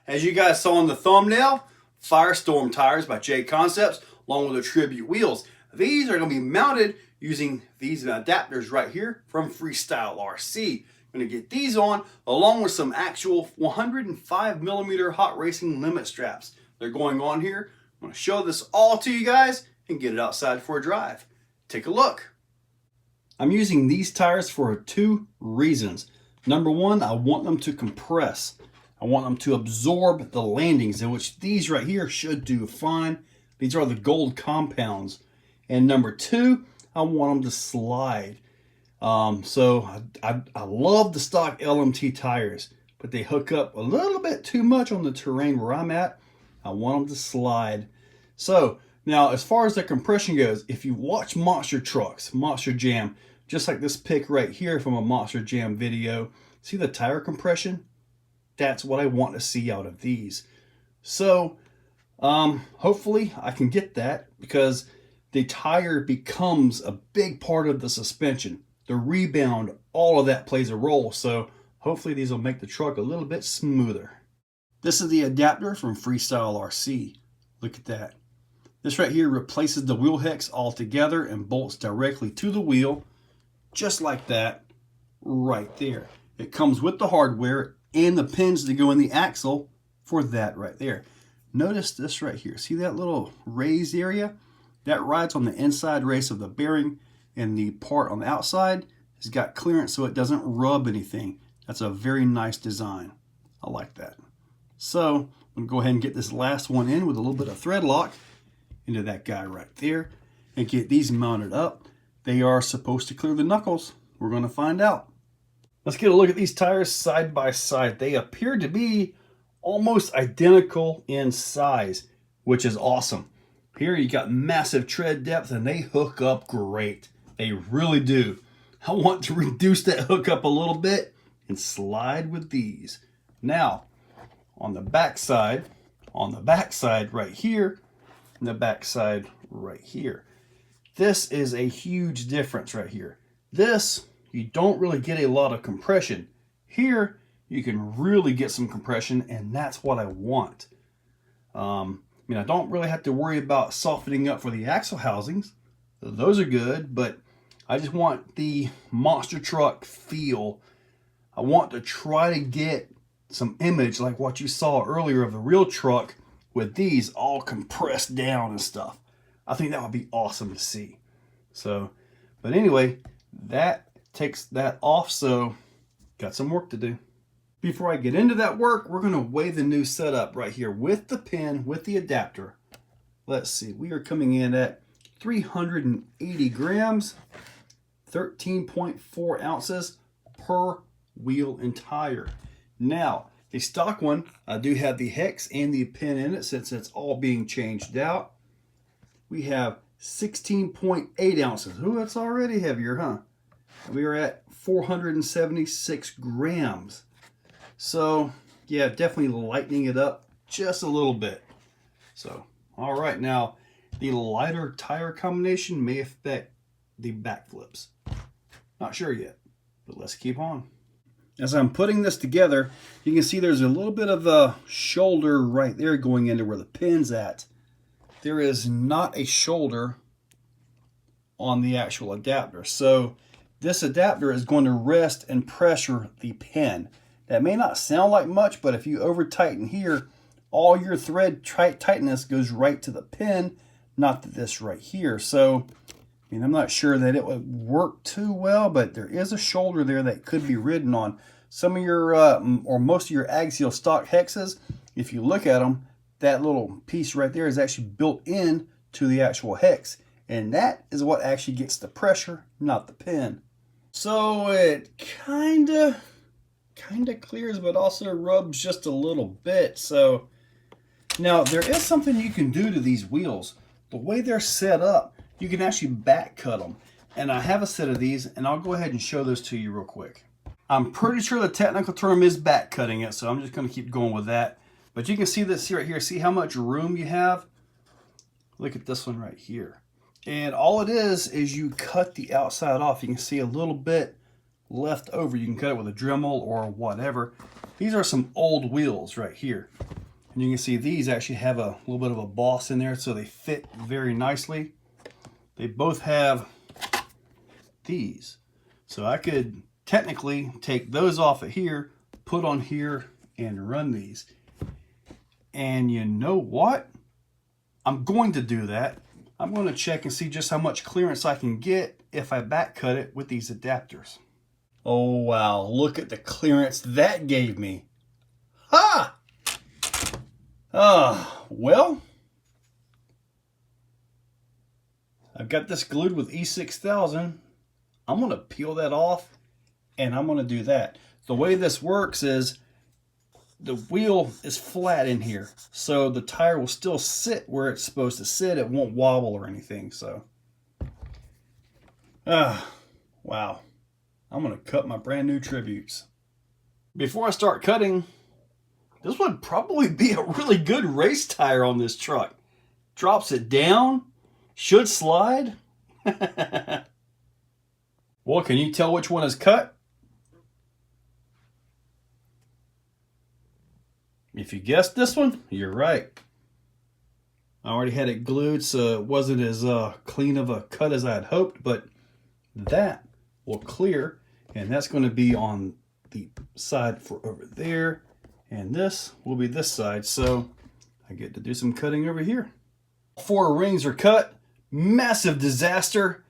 As you guys saw in the thumbnail, Firestorm tires by Jconcepts, along with the Tribute wheels. These are going to be mounted using these adapters right here from Freestyle Rc. I'm going to get these on along with some actual 105mm hot racing limit straps. They're going on here. I'm going to show this all to you guys and get it outside for a drive. Take a look. I'm using these tires for two reasons. Number one, I want them to compress. I want them to absorb the landings, in which these right here should do fine. These are the gold compounds. And number two, I want them to slide. So I love the stock LMT tires, but they hook up a little bit too much on the terrain where I'm at. I want them to slide. So now, as far as the compression goes, if you watch monster trucks, Monster Jam, just like this pic right here from a Monster Jam video, see the tire compression? That's what I want to see out of these. So hopefully I can get that, because the tire becomes a big part of the suspension. The rebound, all of that plays a role. So hopefully these will make the truck a little bit smoother. This is the adapter from Freestyle Rc. Look at that. This right here replaces the wheel hex altogether and bolts directly to the wheel, just like that right there. It comes with the hardware and the pins to go in the axle for that right there. Notice this right here. See that little raised area? That rides on the inside race of the bearing, and the part on the outside has got clearance so it doesn't rub anything. That's a very nice design. I like that. So I'm going to go ahead and get this last one in with a little bit of thread lock into that guy right there and get these mounted up. They are supposed to clear the knuckles. We're going to find out. Let's get a look at these tires side by side. They appear to be almost identical in size, which is awesome. Here you got massive tread depth and they hook up great. They really do. I want to reduce that hook up a little bit and slide with these. Now, on the back side right here, and the back side right here. This is a huge difference right here. This, you don't really get a lot of compression. Here, you can really get some compression, and that's what I want. I don't really have to worry about softening up for the axle housings. Those are good, but I just want the monster truck feel. I want to try to get some image like what you saw earlier of the real truck with these all compressed down and stuff. I think that would be awesome to see. So, but anyway, that takes that off, so got some work to do. Before I get into that work, we're going to weigh the new setup right here with the pin, with the adapter. Let's see, we are coming in at 380 grams, 13.4 ounces per wheel and tire. Now, the stock one, I do have the hex and the pin in it since it's all being changed out. We have 16.8 ounces. Ooh, that's already heavier, huh? We are at 476 grams. So, yeah, definitely lightening it up just a little bit. So, all right, now the lighter tire combination may affect the backflips. Not sure yet, but let's keep on. As I'm putting this together, you can see there's a little bit of a shoulder right there going into where the pin's at. There is not a shoulder on the actual adapter. So this adapter is going to rest and pressure the pin. That may not sound like much, but if you over tighten here, all your thread tightness goes right to the pin, not to this right here. So, I'm not sure that it would work too well, but there is a shoulder there that could be ridden on. Some of your, or most of your axial stock hexes, if you look at them, that little piece right there is actually built in to the actual hex. And that is what actually gets the pressure, not the pin. So it kind of clears, but also rubs just a little bit. So now there is something you can do to these wheels. The way they're set up, you can actually back cut them. And I have a set of these, and I'll go ahead and show those to you real quick. I'm pretty sure the technical term is back cutting it, so I'm just going to keep going with that. But you can see this right here. See how much room you have? Look at this one right here. And all it is you cut the outside off. You can see a little bit left over. You can cut it with a Dremel or whatever. These are some old wheels right here. And you can see these actually have a little bit of a boss in there, so they fit very nicely. They both have these. So I could technically take those off of here, put on here, and run these. And you know what? I'm going to do that. I'm going to check and see just how much clearance I can get if I back cut it with these adapters. Oh wow, look at the clearance that gave me. Ha! Well, I've got this glued with E6000. I'm going to peel that off and I'm going to do that. The way this works is the wheel is flat in here, so the tire will still sit where it's supposed to sit. It won't wobble or anything. So, wow. I'm going to cut my brand new Tributes. Before I start cutting, this would probably be a really good race tire on this truck. Drops it down, should slide. Well, can you tell which one is cut? If you guessed this one, you're right. I already had it glued, so it wasn't as clean of a cut as I had hoped, but that will clear, and that's going to be on the side for over there, and this will be this side, so I get to do some cutting over here. 4 rings are cut. Massive disaster.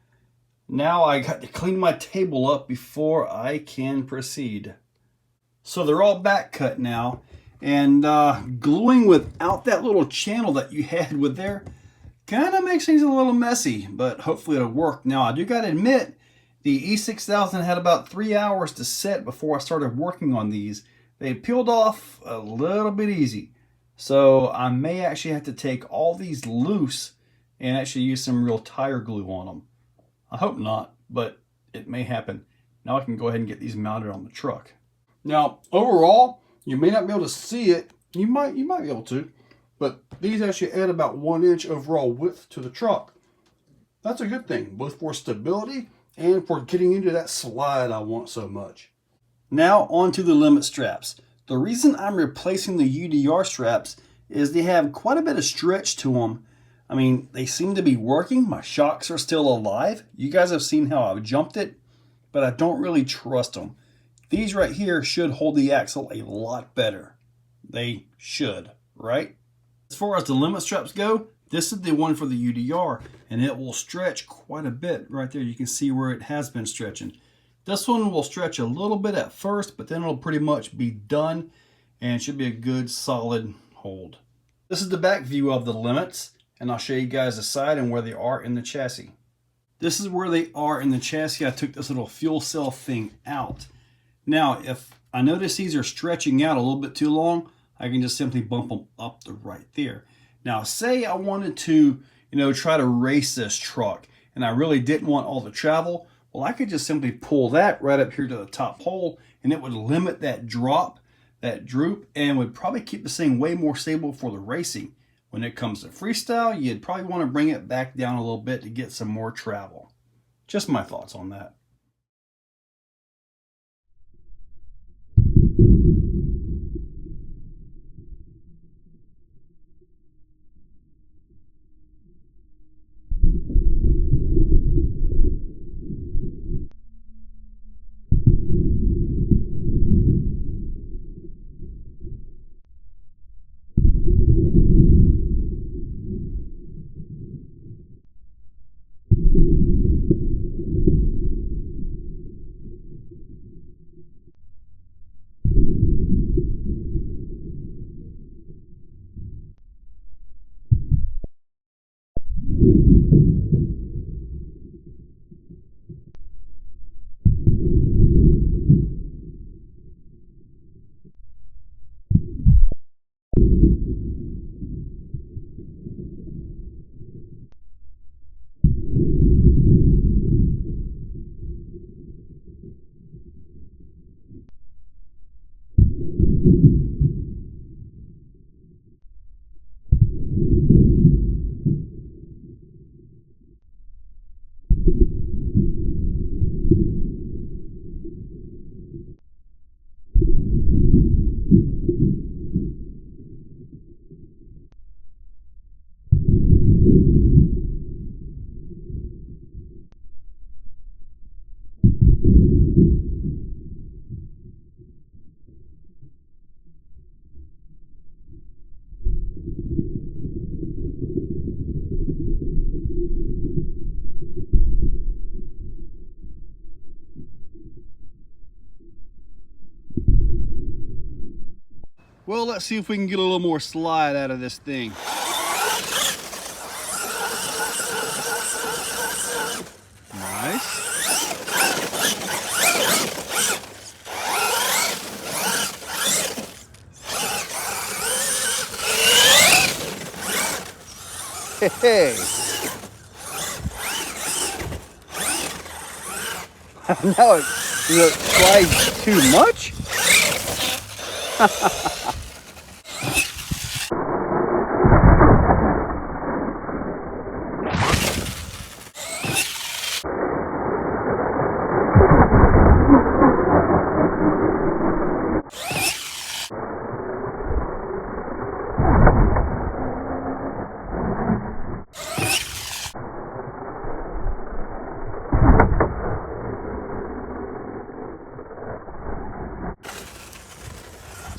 Now I got to clean my table up before I can proceed. So they're all back cut now, and gluing without that little channel that you had with there kind of makes things a little messy, but hopefully it'll work. Now I do got to admit, the E6000 had about 3 hours to set before I started working on these. They peeled off a little bit easy, so I may actually have to take all these loose and actually use some real tire glue on them. I hope not, but it may happen. Now I can go ahead and get these mounted on the truck. Now, overall, you may not be able to see it. You might be able to, but these actually add about 1 inch overall width to the truck. That's a good thing, both for stability and for getting into that slide I want so much. Now onto the limit straps. The reason I'm replacing the UDR straps is they have quite a bit of stretch to them. I mean, they seem to be working. My shocks are still alive. You guys have seen how I've jumped it, but I don't really trust them. These right here should hold the axle a lot better. They should, right? As far as the limit straps go, this is the one for the UDR, and it will stretch quite a bit right there. You can see where it has been stretching. This one will stretch a little bit at first, but then it'll pretty much be done, and it should be a good solid hold. This is the back view of the limits, and I'll show you guys the side and where they are in the chassis. This is where they are in the chassis. I took this little fuel cell thing out. Now, if I notice these are stretching out a little bit too long, I can just simply bump them up to right there. Now, say I wanted to, try to race this truck, and I really didn't want all the travel. Well, I could just simply pull that right up here to the top hole, and it would limit that drop, that droop, and would probably keep this thing way more stable for the racing. When it comes to freestyle, you'd probably want to bring it back down a little bit to get some more travel. Just my thoughts on that. Well, let's see if we can get a little more slide out of this thing. Nice. Hey. Now it slides too much.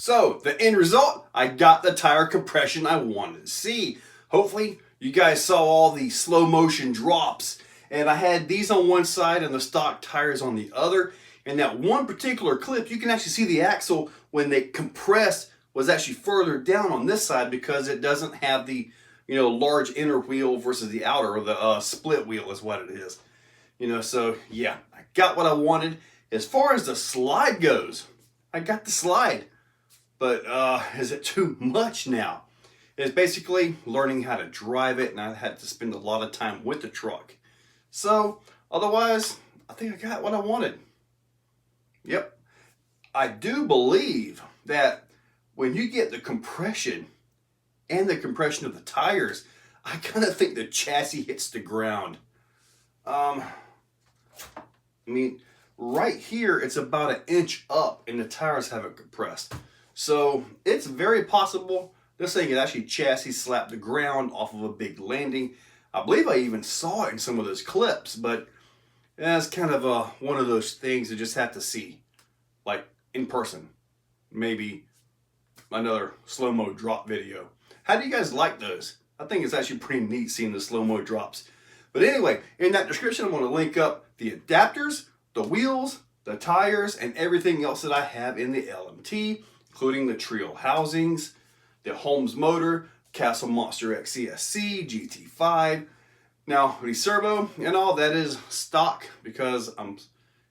So the end result, I got the tire compression I wanted to see. Hopefully you guys saw all the slow motion drops, and I had these on one side and the stock tires on the other. In that one particular clip, you can actually see the axle when they compressed was actually further down on this side because it doesn't have the, you know, large inner wheel versus the outer, or the split wheel is what it is. You know, so yeah, I got what I wanted. As far as the slide goes, I got the slide. But is it too much now? It's basically learning how to drive it, and I had to spend a lot of time with the truck. So otherwise, I think I got what I wanted. Yep. I do believe that when you get the compression and the compression of the tires, I kind of think the chassis hits the ground. I mean, right here, it's about an inch up and the tires haven't compressed. So it's very possible this thing is actually chassis slapped the ground off of a big landing. I believe I even saw it in some of those clips, but that's kind of one of those things you just have to see, like in person. Maybe another slow-mo drop video. How do you guys like those? I think it's actually pretty neat seeing the slow-mo drops. But anyway, in that description, I'm going to link up the adapters, the wheels, the tires, and everything else that I have in the LMT, including the Trio housings, the Holmes motor, Castle Monster X ESC, GT5. Now, the servo and all that is stock because I'm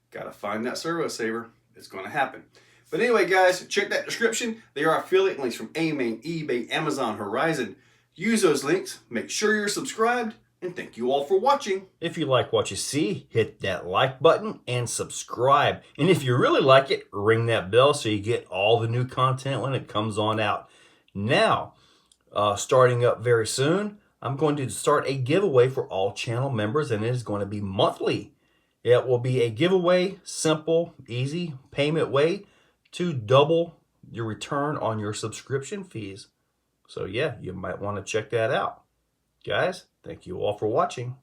gotta find that servo saver. It's going to happen. But anyway, guys, check that description. There are affiliate links from AMain, eBay, Amazon, Horizon. Use those links. Make sure you're subscribed. And thank you all for watching. If you like what you see, hit that like button and subscribe. And if you really like it, ring that bell so you get all the new content when it comes on out. Now, starting up very soon, I'm going to start a giveaway for all channel members, and it is going to be monthly. It will be a giveaway, simple, easy payment way to double your return on your subscription fees. So yeah, you might want to check that out. Guys, thank you all for watching.